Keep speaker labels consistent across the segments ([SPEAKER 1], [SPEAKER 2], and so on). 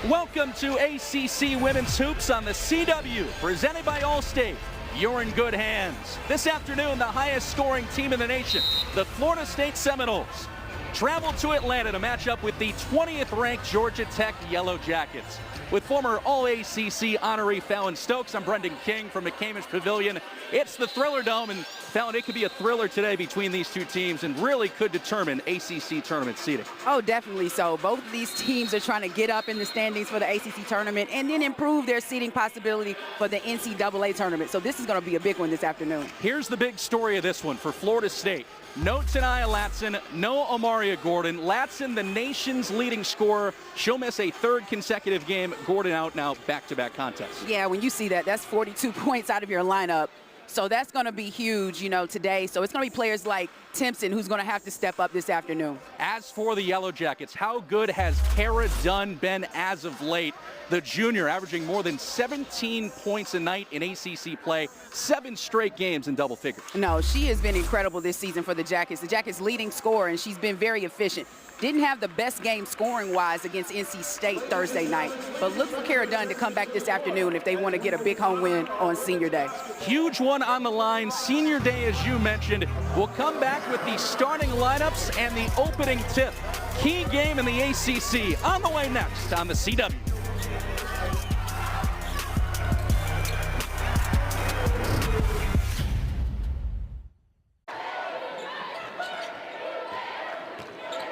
[SPEAKER 1] Welcome to ACC Women's Hoops on the CW, presented by Allstate. You're in good hands. This afternoon, the highest scoring team in the nation, the Florida State Seminoles, travel to Atlanta to match up with the 20th ranked Georgia Tech Yellow Jackets. With former All-ACC honoree Fallon Stokes, I'm Brendan King from McCamish Pavilion. It's the Thriller Dome, and Fallon, it could be a thriller today between these two teams and really could determine ACC tournament seeding.
[SPEAKER 2] Oh, definitely so. Both of these teams are trying to get up in the standings for the ACC tournament and then improve their seeding possibility for the NCAA tournament. So this is going to be a big one this afternoon.
[SPEAKER 1] Here's the big story of this one for Florida State. No Tania Latson, no Amaria Gordon. Latson, the nation's leading scorer. She'll miss a third consecutive game. Gordon out now, back-to-back contests.
[SPEAKER 2] Yeah, when you see that, that's 42 points out of your lineup. So that's going to be huge, today. So it's going to be players like Timpson who's going to have to step up this afternoon.
[SPEAKER 1] As for the Yellow Jackets, how good has Kara Dunn been as of late? The junior averaging more than 17 points a night in ACC play, 7 straight games in double figures.
[SPEAKER 2] No, she has been incredible this season for the Jackets. The Jackets' leading scorer, and she's been very efficient. Didn't have the best game scoring-wise against NC State Thursday night. But look for Kara Dunn to come back this afternoon if they want to get a big home win on Senior Day.
[SPEAKER 1] Huge one on the line. Senior Day, as you mentioned. We'll come back with the starting lineups and the opening tip. Key game in the ACC on the way next on the CW.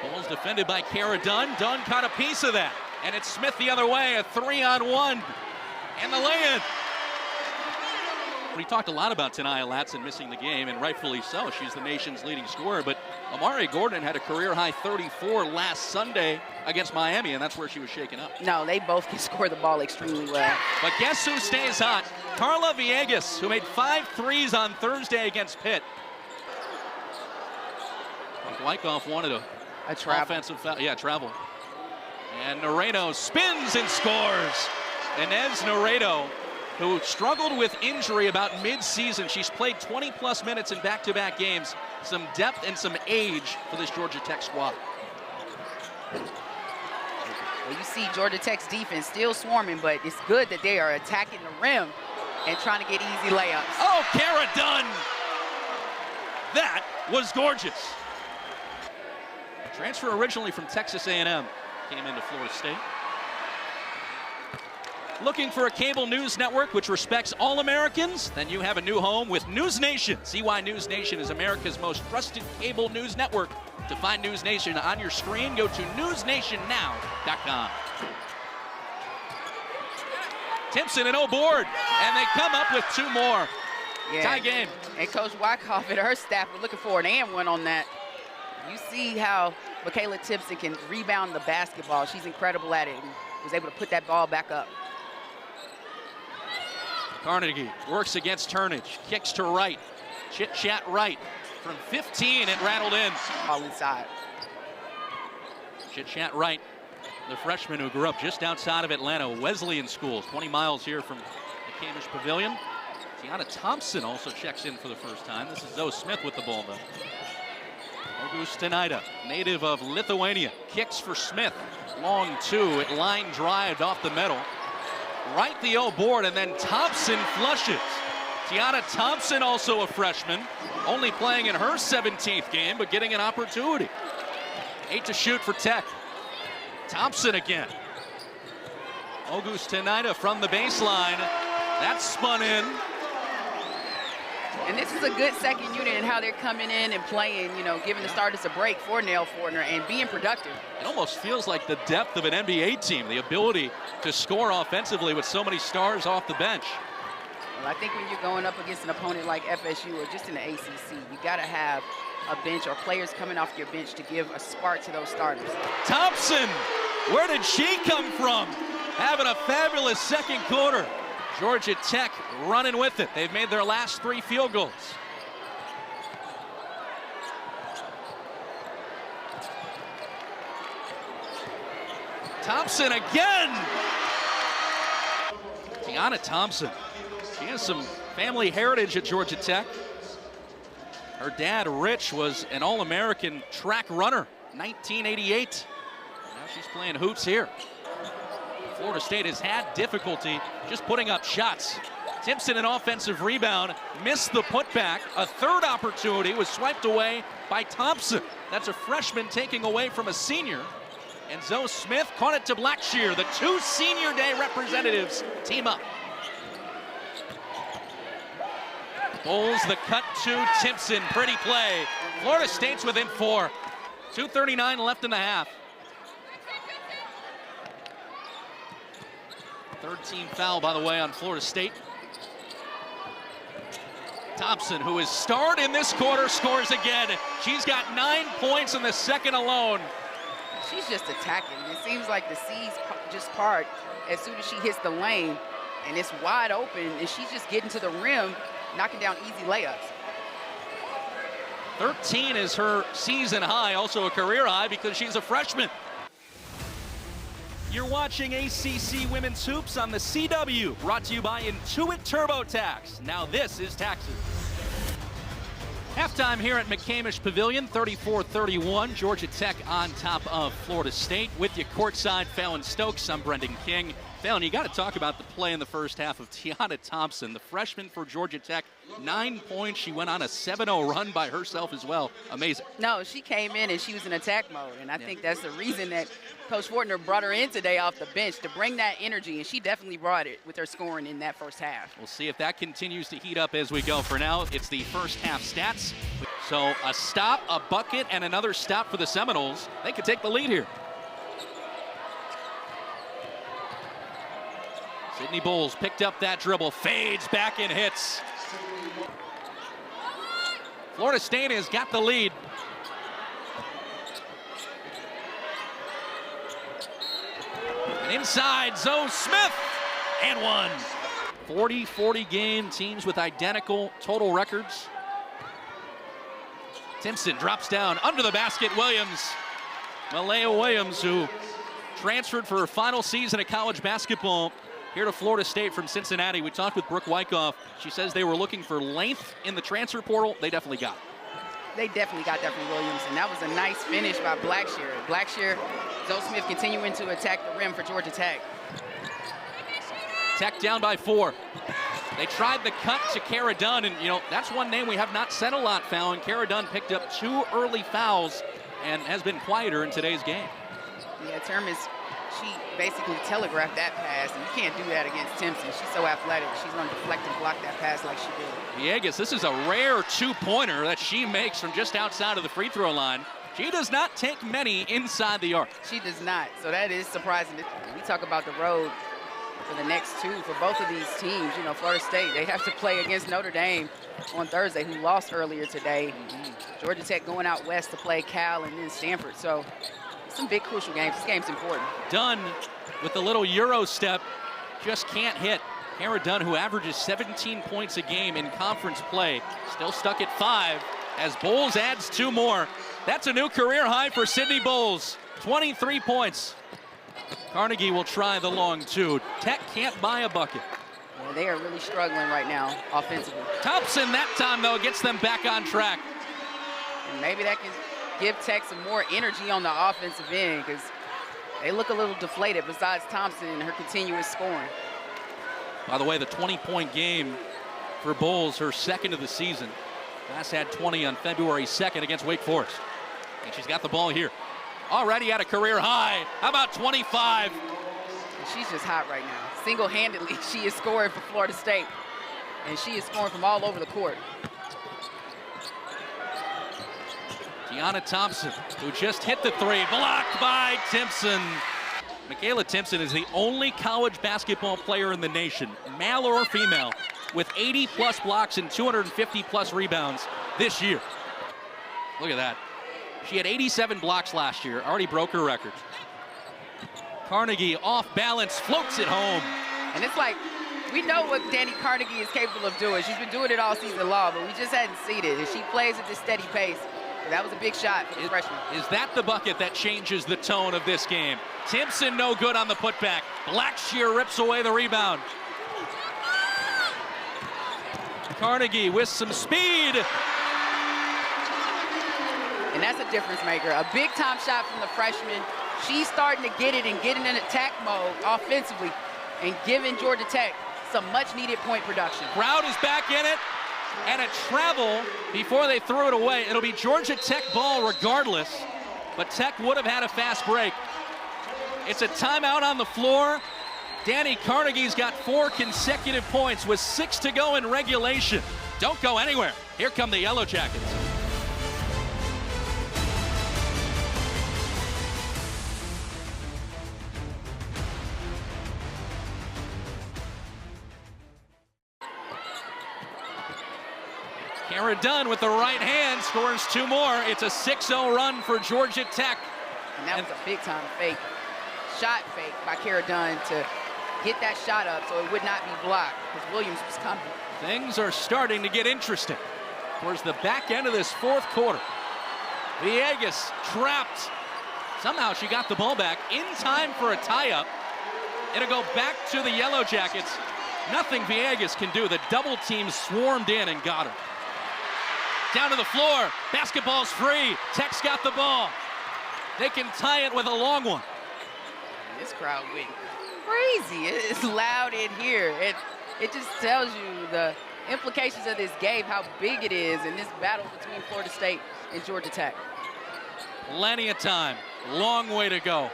[SPEAKER 1] Bulls defended by Kara Dunn. Dunn caught a piece of that. And it's Smith the other way, a 3-on-1. And the lay-in. We talked a lot about Tania Latson missing the game, and rightfully so. She's the nation's leading scorer, but Amaria Gordon had a career-high 34 last Sunday against Miami, and that's where she was shaken up.
[SPEAKER 2] No, they both can score the ball extremely well.
[SPEAKER 1] But guess who stays hot? Carla Villegas, who made 5 threes on Thursday against Pitt. Wyckoff wanted a offensive foul. Yeah, travel. And Naredo spins and scores. Inez Naredo, who struggled with injury about mid-season. She's played 20-plus minutes in back-to-back games. Some depth and some age for this Georgia Tech squad.
[SPEAKER 2] Well, you see Georgia Tech's defense still swarming, but it's good that they are attacking the rim and trying to get easy layups.
[SPEAKER 1] Oh, Kara Dunn! That was gorgeous. Transfer originally from Texas A&M. Came into Florida State. Looking for a cable news network which respects all Americans? Then you have a new home with News Nation. See why News Nation is America's most trusted cable news network. To find News Nation on your screen, go to newsnationnow.com. Timpson and O'Board, and they come up with 2 more.
[SPEAKER 2] Yeah.
[SPEAKER 1] Tie game.
[SPEAKER 2] And Coach Wyckoff and her staff were looking for an and one on that. You see how Michaela Timpson can rebound the basketball. She's incredible at it and was able to put that ball back up.
[SPEAKER 1] Carnegie works against Turnage, kicks to right, chit-chat right. From 15, it rattled in.
[SPEAKER 2] All inside.
[SPEAKER 1] Chit-chat right, the freshman who grew up just outside of Atlanta, Wesleyan Schools, 20 miles here from the McCamish Pavilion. Tiana Thompson also checks in for the first time. This is Zoe Smith with the ball, though. Augustinaida, native of Lithuania, kicks for Smith. Long 2, it line drived off the middle. Right the O board, and then Thompson flushes. Tiana Thompson, also a freshman, only playing in her 17th game, but getting an opportunity. 8 to shoot for Tech. Thompson again. Augustinaida from the baseline. That's spun in.
[SPEAKER 2] And this is a good second unit in how they're coming in and playing, giving the starters a break for Nell Fortner and being productive.
[SPEAKER 1] It almost feels like the depth of an NBA team, the ability to score offensively with so many stars off the bench.
[SPEAKER 2] Well, I think when you're going up against an opponent like FSU or just in the ACC, you got to have a bench or players coming off your bench to give a spark to those starters.
[SPEAKER 1] Thompson, where did she come from? Having a fabulous second quarter. Georgia Tech running with it. They've made their last 3 field goals. Thompson again. Tiana Thompson. She has some family heritage at Georgia Tech. Her dad, Rich, was an All-American track runner, 1988. Now she's playing hoops here. Florida State has had difficulty just putting up shots. Timpson, an offensive rebound, missed the putback. A third opportunity was swiped away by Thompson. That's a freshman taking away from a senior. And Zoe Smith caught it to Blackshear. The two senior day representatives team up. Bowles the cut to Timpson. Pretty play. Florida State's within 4. 2:39 left in the half. 13 foul, by the way, on Florida State. Thompson, who is starred in this quarter, scores again. She's got 9 points in the second alone.
[SPEAKER 2] She's just attacking. It seems like the C's just part as soon as she hits the lane, and it's wide open, and she's just getting to the rim, knocking down easy layups.
[SPEAKER 1] 13 is her season high, also a career high because she's a freshman. You're watching ACC Women's Hoops on the CW, brought to you by Intuit TurboTax. Now this is taxes. Halftime here at McCamish Pavilion, 34-31. Georgia Tech on top of Florida State. With you courtside, Fallon Stokes. I'm Brendan King. Fallon, you got to talk about the play in the first half of Tiana Thompson, the freshman for Georgia Tech. 9 points. She went on a 7-0 run by herself as well. Amazing.
[SPEAKER 2] No, she came in and she was in attack mode, and I think that's the reason that Coach Fortner brought her in today off the bench to bring that energy, and she definitely brought it with her scoring in that first half.
[SPEAKER 1] We'll see if that continues to heat up as we go. For now, it's the first half stats. So a stop, a bucket, and another stop for the Seminoles. They could take the lead here. Sydney Bowles picked up that dribble, fades back and hits. Florida State has got the lead. And inside, Zoe Smith, and one. 40-40 game, teams with identical total records. Timpson drops down under the basket. Malaya Williams, who transferred for her final season of college basketball here to Florida State from Cincinnati. We talked with Brooke Wyckoff. She says they were looking for length in the transfer portal. They definitely got it.
[SPEAKER 2] They definitely got that from Williams, and that was a nice finish by Blackshear. Blackshear, Zoe Smith continuing to attack the rim for Georgia Tech.
[SPEAKER 1] Tech down by 4. They tried the cut to Cara Dunn, and, that's one name we have not said a lot, Fallon. Cara Dunn picked up 2 early fouls and has been quieter in today's game.
[SPEAKER 2] Yeah, she basically telegraphed that pass, and you can't do that against Timpson. She's so athletic. She's going to deflect and block that pass like she did.
[SPEAKER 1] Villegas, this is a rare 2-pointer that she makes from just outside of the free throw line. She does not take many inside the arc.
[SPEAKER 2] She does not, so that is surprising. We talk about the road for the next 2 for both of these teams. Florida State, they have to play against Notre Dame on Thursday, who lost earlier today. Georgia Tech going out west to play Cal and then Stanford. So some big crucial games. This game's important. Dunn with the little Euro step, just can't hit. Cara Dunn, who averages 17 points a game in conference play, still stuck at 5 as Bowles adds 2 more. That's a new career high for Sydney Bowles, 23 points. Carnegie will try the long 2. Tech can't buy a bucket. Yeah, they are really struggling right now offensively.
[SPEAKER 1] Thompson that time, though, gets them back on track.
[SPEAKER 2] And maybe that can give Tech some more energy on the offensive end, because they look a little deflated besides Thompson and her continuous scoring.
[SPEAKER 1] By the way, the 20-point game for Bowles, her second of the season. Last had 20 on February 2nd against Wake Forest. And she's got the ball here. Already at a career high. How about 25?
[SPEAKER 2] She's just hot right now. Single-handedly, she is scoring for Florida State. And she is scoring from all over the court.
[SPEAKER 1] Tiana Thompson, who just hit the 3, blocked by Timpson. Michaela Timpson is the only college basketball player in the nation, male or female, with 80-plus blocks and 250-plus rebounds this year. Look at that. She had 87 blocks last year, already broke her record. Carnegie off balance, floats it home.
[SPEAKER 2] And it's like, we know what Danny Carnegie is capable of doing. She's been doing it all season long, but we just hadn't seen it. And she plays at this steady pace. That was a big shot for the freshman.
[SPEAKER 1] Is that the bucket that changes the tone of this game? Timpson no good on the putback. Blackshear rips away the rebound. Carnegie with some speed.
[SPEAKER 2] And that's a difference maker. A big time shot from the freshman. She's starting to get it and getting in attack mode offensively and giving Georgia Tech some much-needed point production.
[SPEAKER 1] Crowd is back in it, and a travel before they threw it away. It'll be Georgia Tech ball regardless, but Tech would have had a fast break. It's a timeout on the floor. Danny Carnegie's got 4 consecutive points with 6 to go in regulation. Don't go anywhere. Here come the Yellow Jackets. Kara Dunn with the right hand scores 2 more. It's a 6-0 run for Georgia Tech.
[SPEAKER 2] And that was a big-time fake. Shot fake by Kara Dunn to get that shot up so it would not be blocked because Williams was coming.
[SPEAKER 1] Things are starting to get interesting towards the back end of this 4th quarter. Villegas trapped. Somehow she got the ball back in time for a tie-up. It'll go back to the Yellow Jackets. Nothing Villegas can do. The double team swarmed in and got her. Down to the floor. Basketball's free. Tech's got the ball. They can tie it with a long one.
[SPEAKER 2] This crowd went crazy. It's loud in here. It just tells you the implications of this game, how big it is in this battle between Florida State and Georgia Tech.
[SPEAKER 1] Plenty of time. Long way to go.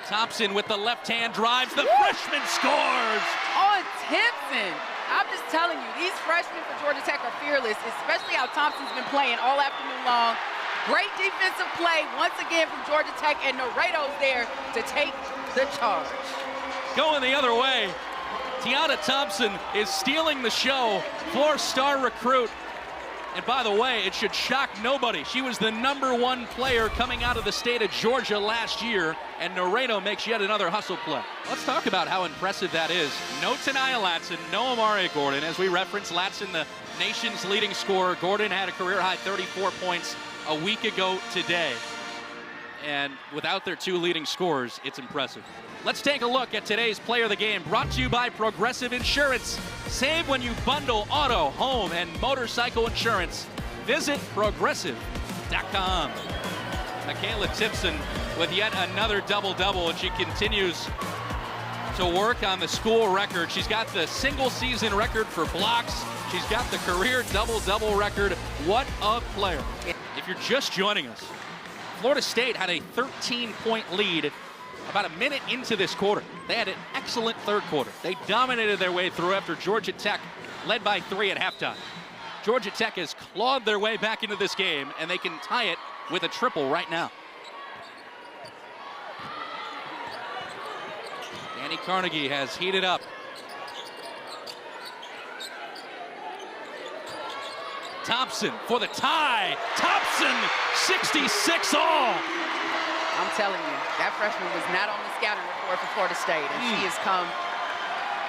[SPEAKER 1] Thompson with the left hand drives. The freshman scores!
[SPEAKER 2] On Timpson. I'm just telling you, these freshmen for Georgia Tech are fearless, especially how Thompson's been playing all afternoon long. Great defensive play once again from Georgia Tech, and Nareto's there to take the charge.
[SPEAKER 1] Going the other way, Tiana Thompson is stealing the show. 4-star recruit. And by the way, it should shock nobody. She was the #1 player coming out of the state of Georgia last year, and Nareto makes yet another hustle play. Let's talk about how impressive that is. No Tanaya Latson, no Amari Gordon. As we referenced, Latson, the nation's leading scorer. Gordon had a career-high 34 points a week ago today. And without their 2 leading scorers, it's impressive. Let's take a look at today's Player of the Game, brought to you by Progressive Insurance. Save when you bundle auto, home, and motorcycle insurance. Visit progressive.com. Michaela Timpson with yet another double-double, and she continues to work on the school record. She's got the single-season record for blocks. She's got the career double-double record. What a player. If you're just joining us, Florida State had a 13-point lead about a minute into this quarter. They had an excellent 3rd quarter. They dominated their way through after Georgia Tech led by 3 at halftime. Georgia Tech has clawed their way back into this game, and they can tie it with a triple right now. Danny Carnegie has heated up. Thompson for the tie. Thompson, 66 all.
[SPEAKER 2] I'm telling you, that freshman was not on the scouting report for Florida State, and she has come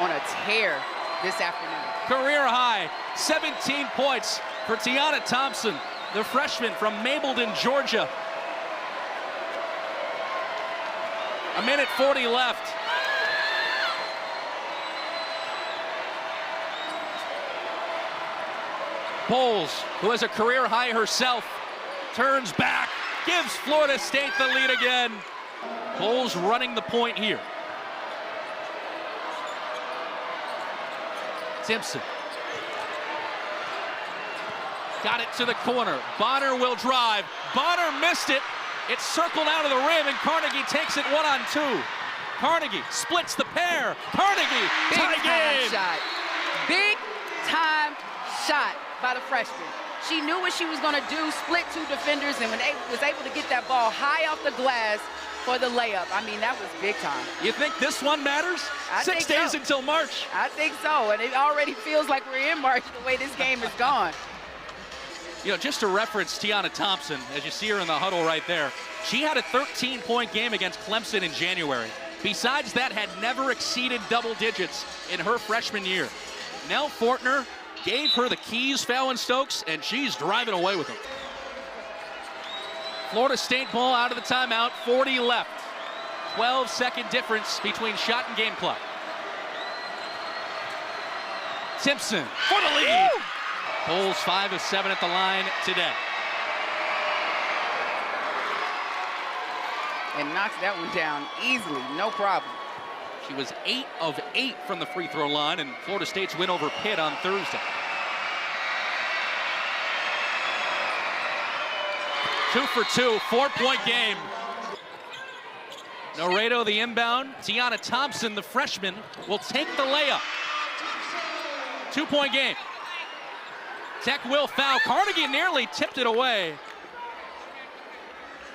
[SPEAKER 2] on a tear this afternoon.
[SPEAKER 1] Career high, 17 points for Tiana Thompson, the freshman from Mableton, Georgia. 1:40 left. Bowles, who has a career high herself, turns back, gives Florida State the lead again. Bowles running the point here. Timpson. Got it to the corner. Bonner will drive. Bonner missed it. It's circled out of the rim, and Carnegie takes it 1-on-2. Carnegie splits the pair. Carnegie, tie game.
[SPEAKER 2] Shot. Big time shot by the freshman. She knew what she was going to do, split 2 defenders, and was able to get that ball high off the glass for the layup. I mean, that was big time.
[SPEAKER 1] You think this one matters? 6 days until March.
[SPEAKER 2] I think so, and it already feels like we're in March the way this game is gone.
[SPEAKER 1] You know, just to reference Tiana Thompson, as you see her in the huddle right there, she had a 13-point game against Clemson in January. Besides that, had never exceeded double digits in her freshman year. Nell Fortner gave her the keys, Fallon Stokes, and she's driving away with them. Florida State ball out of the timeout, 40 left. 12-second difference between shot and game clock. Timpson for the lead. Bowles 5 of 7 at the line today.
[SPEAKER 2] And knocks that one down easily, no problem.
[SPEAKER 1] She was 8 of 8 from the free throw line in Florida State's win over Pitt on Thursday. 2 for 2, 4-point game. Noredo the inbound. Tiana Thompson, the freshman, will take the layup. 2-point game. Tech will foul. Carnegie nearly tipped it away.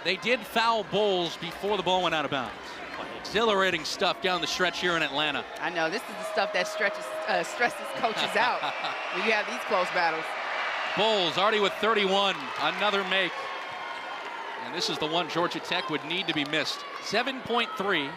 [SPEAKER 1] They did foul Bowles before the ball went out of bounds. Exhilarating stuff down the stretch here in Atlanta.
[SPEAKER 2] I know, this is the stuff that stresses coaches out when you have these close battles.
[SPEAKER 1] Bowles already with 31, another make. And this is the one Georgia Tech would need to be missed. 7.3.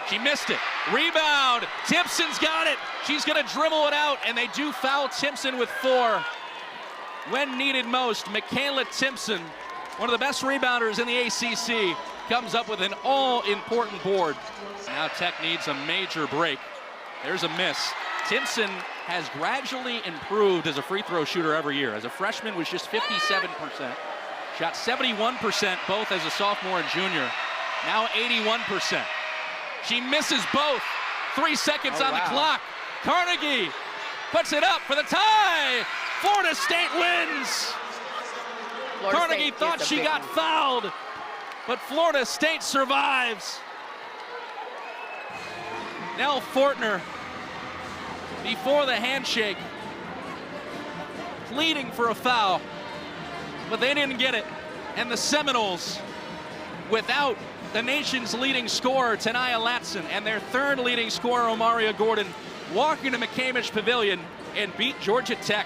[SPEAKER 1] She missed it. Rebound. Timpson's got it. She's going to dribble it out, and they do foul Timpson with 4. When needed most, Michaela Timpson, one of the best rebounders in the ACC, comes up with an all-important board. Now Tech needs a major break. There's a miss. Timpson has gradually improved as a free throw shooter every year. As a freshman, was just 57%. Shot 71% both as a sophomore and junior. Now 81%. She misses both. 3 seconds on the clock. Carnegie puts it up for the tie. Florida State wins. Carnegie thought she got fouled, but Florida State survives. Nell Fortner, before the handshake, pleading for a foul, but they didn't get it. And the Seminoles, without the nation's leading scorer, Tanaya Latson, and their third leading scorer, Omaria Gordon, walk into McCamish Pavilion and beat Georgia Tech